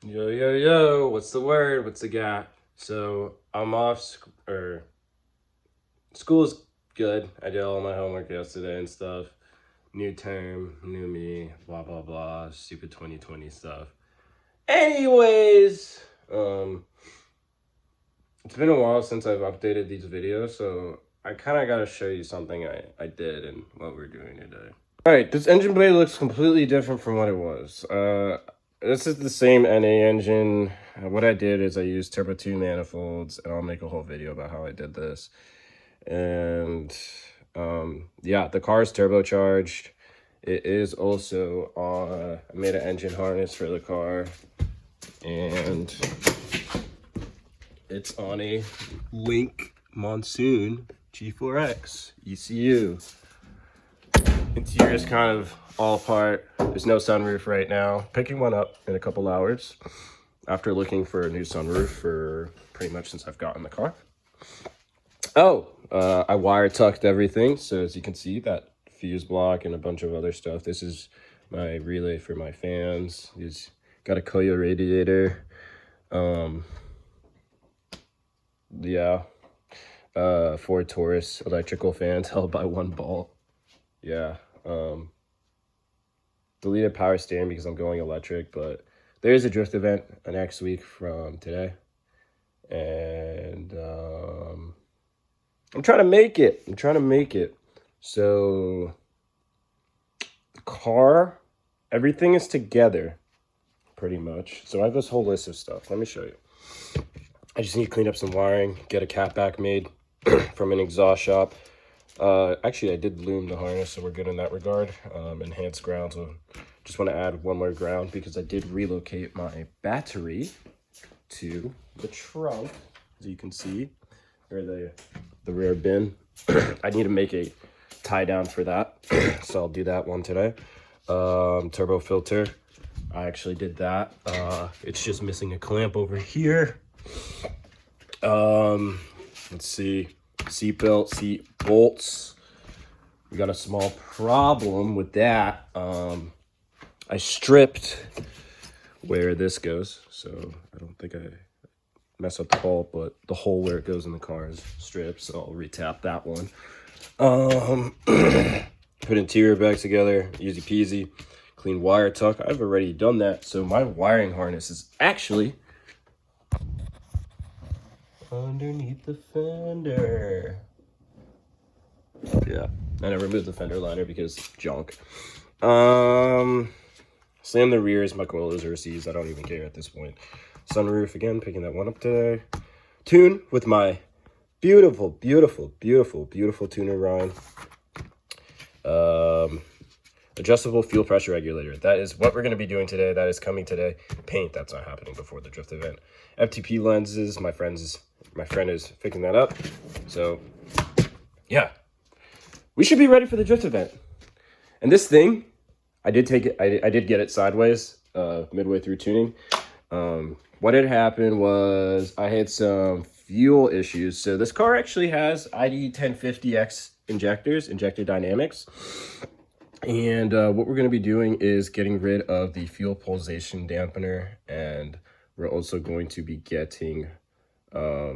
Yo, yo, yo, what's the word? What's the gap? So I'm off, school is good. I did all my homework yesterday and stuff. New term, new me, blah, blah, blah, stupid 2020 stuff. Anyways, it's been a while since I've updated these videos, so I kind of got to show you something I did and what we're doing today. All right, this engine blade looks completely different from what it was. This is the same NA engine. What I did is I used Turbo 2 manifolds, and I'll make a whole video about how I did this. And yeah, the car is turbocharged. It is also I made an engine harness for the car, and it's on a Link Monsoon G4X ECU. Interior is kind of all apart. There's no sunroof right now. Picking one up in a couple hours after looking for a new sunroof for pretty much since I've gotten the car. Oh, I wire tucked everything. So as you can see, that fuse block and a bunch of other stuff. This is my relay for my fans. He's got a Koyo radiator. Yeah. Ford Taurus electrical fans held by one bolt. Yeah. Deleted power steering because I'm going electric, but there is a drift event next week from today. And I'm trying to make it. So the car, everything is together pretty much. So I have this whole list of stuff. Let me show you. I just need to clean up some wiring, get a cap back made from an exhaust shop. Actually, I did loom the harness, so we're good in that regard. Enhanced ground, so just want to add one more ground because I did relocate my battery to the trunk, as you can see, or the rear bin. I need to make a tie down for that, so I'll do that one today. Turbo filter, I actually did that. It's just missing a clamp over here. Let's see, seat bolts. We got a small problem with that. I stripped where this goes, so I don't think I mess up the bolt, but the hole where it goes in the car is stripped, so I'll retap that one. Put interior back together, easy peasy. Clean wire tuck, I've already done that, so my wiring harness is actually underneath the fender. Yeah, and I removed the fender liner because junk. Slam the rears, my coilovers are seized. I don't even care at this point. Sunroof again, picking that one up today. Tune with my beautiful, beautiful, beautiful, beautiful tuner Ryan. Adjustable fuel pressure regulator. That is what we're going to be doing today. That is coming today. Paint, that's not happening before the drift event. FTP lenses, my friend is picking that up. So yeah, we should be ready for the drift event. And this thing, I did take it, I did get it sideways midway through tuning. What had happened was I had some fuel issues. So this car actually has ID 1050X injectors, injector dynamics. And what we're going to be doing is getting rid of the fuel pulsation dampener, and we're also going to be getting a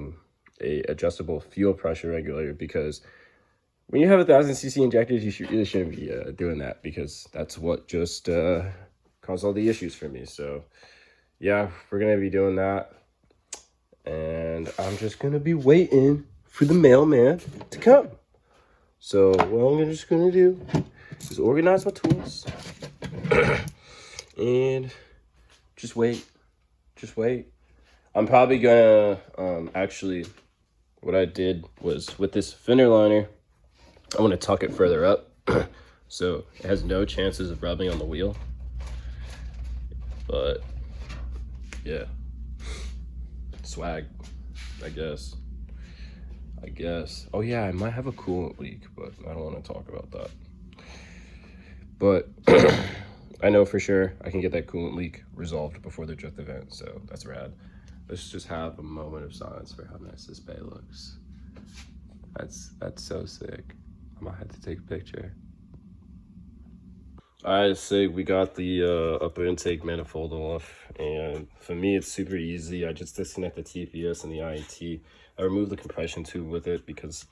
adjustable fuel pressure regulator, because when you have 1000cc injectors, you really shouldn't be doing that, because that's what just caused all the issues for me. So yeah, we're going to be doing that, and I'm just going to be waiting for the mailman to come. So what I'm just going to do is organize my tools and just wait. I'm probably gonna actually, what I did was with this fender liner, I want to tuck it further up so it has no chances of rubbing on the wheel. But yeah, swag, I guess. Oh yeah, I might have a coolant leak, but I don't want to talk about that. But I know for sure I can get that coolant leak resolved before the drift event, so that's rad. Let's just have a moment of silence for how nice this bay looks. That's so sick. I might have to take a picture. I say we got the upper intake manifold off, and for me it's super easy. I just disconnect the TPS and the INT. I remove the compression tube with it because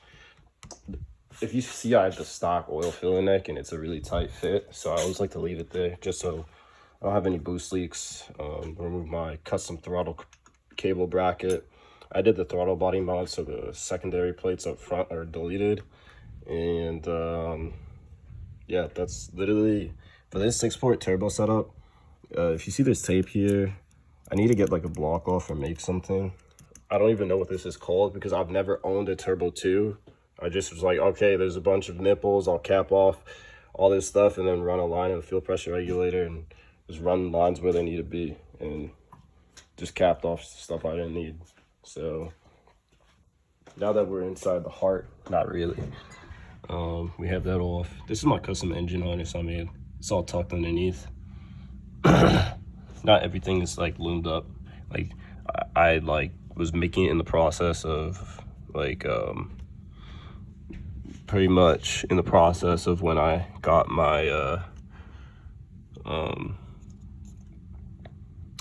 if you see, I have the stock oil filler neck and it's a really tight fit, so I always like to leave it there just so I don't have any boost leaks. Remove my custom throttle cable bracket. I did the throttle body mod, so the secondary plates up front are deleted. And yeah, that's literally for this 6-port turbo setup. If you see this tape here, I need to get like a block off or make something. I don't even know what this is called because I've never owned a Turbo 2. I just was like, okay, there's a bunch of nipples, I'll cap off all this stuff and then run a line of the fuel pressure regulator and just run lines where they need to be, and just capped off stuff I didn't need. So now that we're inside the heart, not really. We have that off. This is my custom engine harness I made. It's all tucked underneath. Not everything is like loomed up. Like I like was making it in the process of like pretty much in the process of when I got my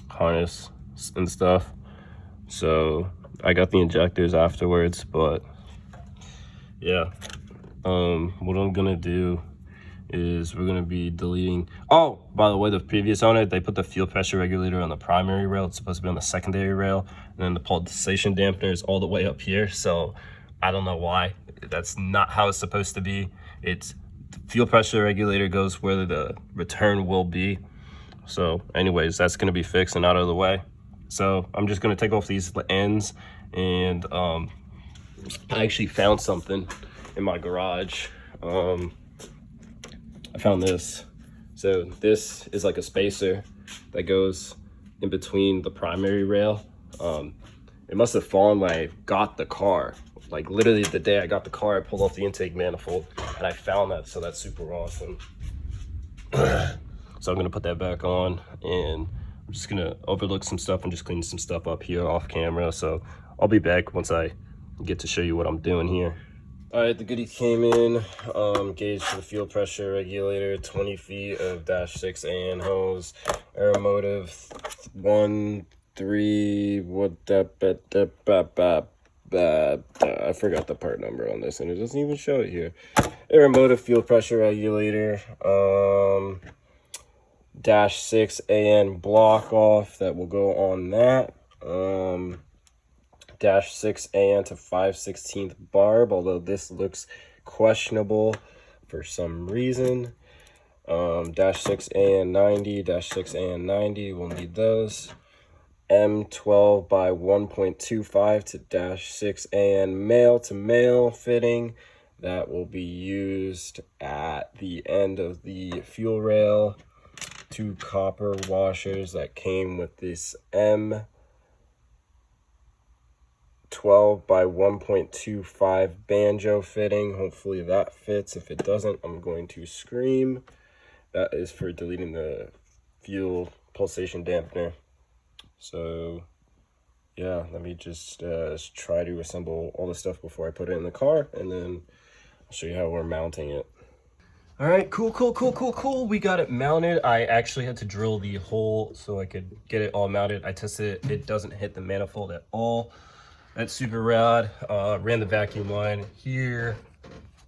harness and stuff. So I got the injectors afterwards, but yeah. What I'm gonna do is we're gonna be deleting. Oh, by the way, the previous owner, they put the fuel pressure regulator on the primary rail. It's supposed to be on the secondary rail, and then the pulsation dampener is all the way up here. So I don't know why. That's not how it's supposed to be. It's the fuel pressure regulator goes where the return will be. So anyways, that's gonna be fixed and out of the way. So I'm just gonna take off these ends, and I actually found something in my garage. I found this. So this is like a spacer that goes in between the primary rail. It must have fallen when I got the car. Like literally the day I got the car, I pulled off the intake manifold and I found that, so that's super awesome. So I'm gonna put that back on, and I'm just gonna overlook some stuff and just clean some stuff up here off camera. So I'll be back once I get to show you what I'm doing here. All right, the goodies came in. Gauge for the fuel pressure regulator, 20 feet of -6 AN hose, Aeromotive 1-3. I forgot the part number on this, and it doesn't even show it here. Aeromotive fuel pressure regulator, -6 AN block off that will go on that. -6 AN to 5/16 barb, although this looks questionable for some reason. -6 AN 90, -6 AN 90, we'll need those. M12 by 1.25 to -6 AN male to male fitting that will be used at the end of the fuel rail. 2 copper washers that came with this M12 by 1.25 banjo fitting. Hopefully that fits. If it doesn't, I'm going to scream. That is for deleting the fuel pulsation dampener. So yeah, let me just try to assemble all the stuff before I put it in the car, and then I'll show you how we're mounting it. All right, cool. We got it mounted. I actually had to drill the hole so I could get it all mounted. I tested it. It doesn't hit the manifold at all. That's super rad. Ran the vacuum line here,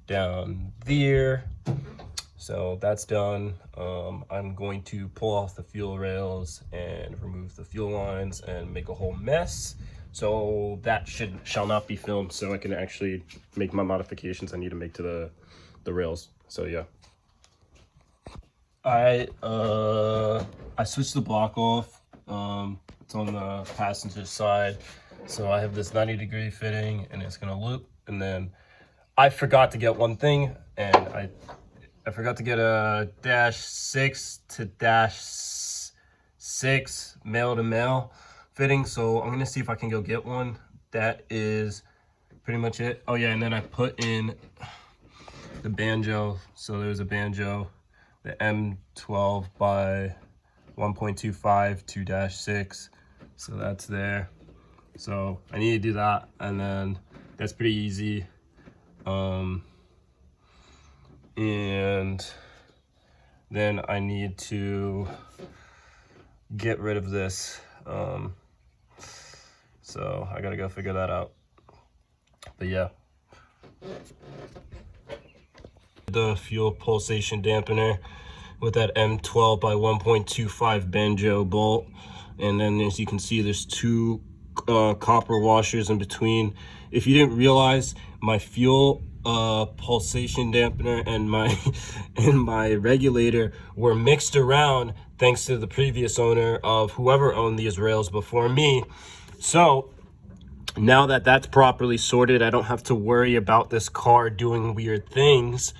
down there. So that's done. I'm going to pull off the fuel rails and remove the fuel lines and make a whole mess. So that shall not be filmed, so I can actually make my modifications I need to make to the rails. So yeah. I switched the block off. It's on the passenger side. So I have this 90-degree fitting, and it's gonna loop. And then I forgot to get one thing, and I forgot to get a -6 to -6 male to male fitting. So I'm gonna see if I can go get one. That is pretty much it. Oh yeah, and then I put in the banjo. So there's a banjo, the M12 by 1.25 to -6. So that's there. So I need to do that, and then that's pretty easy. And then I need to get rid of this. So I gotta go figure that out. But yeah. The fuel pulsation dampener with that M12 by 1.25 banjo bolt. And then as you can see, there's two copper washers in between. If you didn't realize, my fuel pulsation dampener and my my regulator were mixed around thanks to the previous owner of whoever owned these rails before me. So now that that's properly sorted, I don't have to worry about this car doing weird things.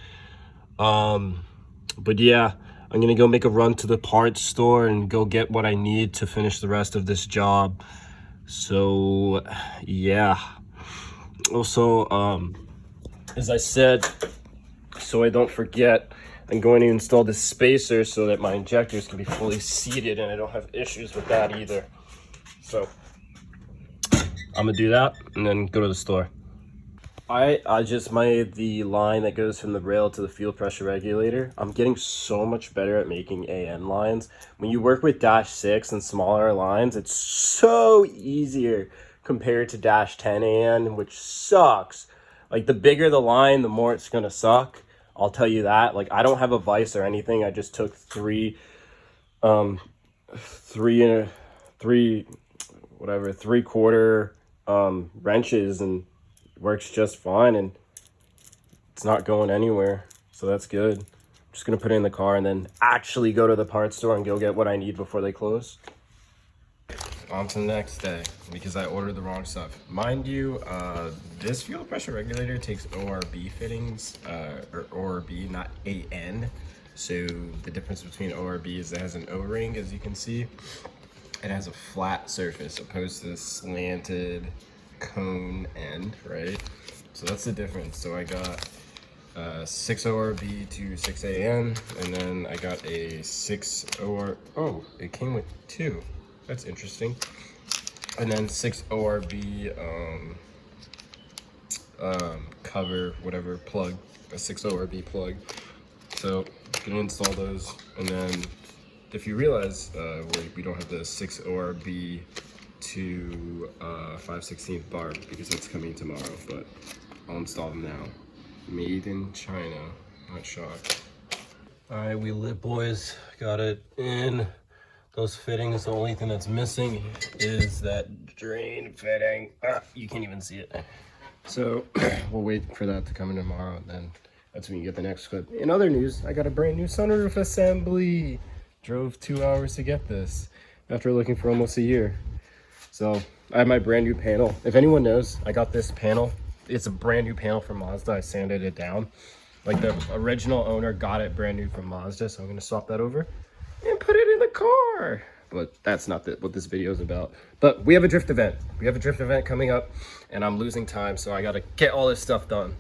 But yeah, I'm gonna go make a run to the parts store and go get what I need to finish the rest of this job. So yeah. Also, as I said, so I don't forget, I'm going to install this spacer so that my injectors can be fully seated and I don't have issues with that either. So I'm gonna do that and then go to the store. I just made the line that goes from the rail to the fuel pressure regulator. I'm getting so much better at making AN lines. When you work with -6 and smaller lines, it's so easier compared to -10 AN, which sucks. Like, the bigger the line, the more it's gonna suck. I'll tell you that. Like, I don't have a vise or anything. I just took three quarter wrenches and works just fine, and it's not going anywhere, so that's good. I'm just gonna put it in the car and then actually go to the parts store and go get what I need before they close. On to the next day, because I ordered the wrong stuff. Mind you, this fuel pressure regulator takes ORB fittings, or ORB, not AN. So the difference between ORB is it has an O-ring, as you can see. It has a flat surface opposed to the slanted cone end, right? So that's the difference. So I got 6 ORB to 6 AN, and then I got a 6 OR. Oh, it came with 2. That's interesting. And then 6 ORB cover, whatever, plug, a 6 ORB plug. So I'm gonna install those, and then if you realize we don't have the 6 ORB to 5/16 barb because it's coming tomorrow, but I'll install them now. Made in China, not shocked. All right, we lit, boys. Got it in. Those fittings, the only thing that's missing is that drain fitting. You can't even see it. So we'll wait for that to come in tomorrow, and then that's when you get the next clip. In other news, I got a brand new sunroof assembly. Drove 2 hours to get this after looking for almost a year. So I have my brand new panel. If anyone knows, I got this panel. It's a brand new panel from Mazda. I sanded it down. Like, the original owner got it brand new from Mazda, so I'm gonna swap that over and put it in the car. But that's not what this video is about. But we have a drift event. We have a drift event coming up, and I'm losing time, so I gotta get all this stuff done.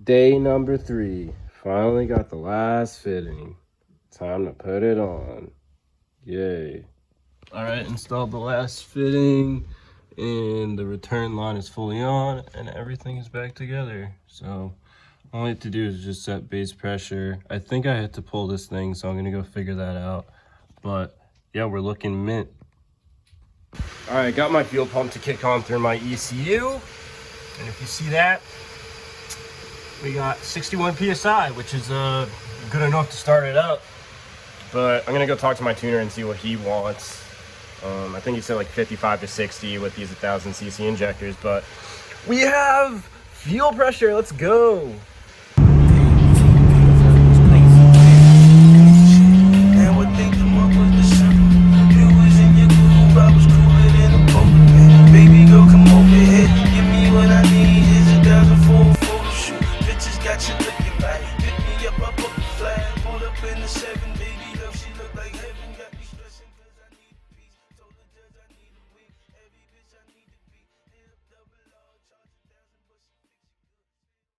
Day number 3. Finally got the last fitting. Time to put it on. Yay. All right, installed the last fitting, and the return line is fully on, and everything is back together. So all I have to do is just set base pressure. I think I had to pull this thing, so I'm gonna go figure that out. But yeah, we're looking mint. All right, got my fuel pump to kick on through my ECU, and if you see that, we got 61 PSI, which is good enough to start it up. But I'm gonna go talk to my tuner and see what he wants. I think he said like 55 to 60 with these 1000cc injectors, but we have fuel pressure. Let's go.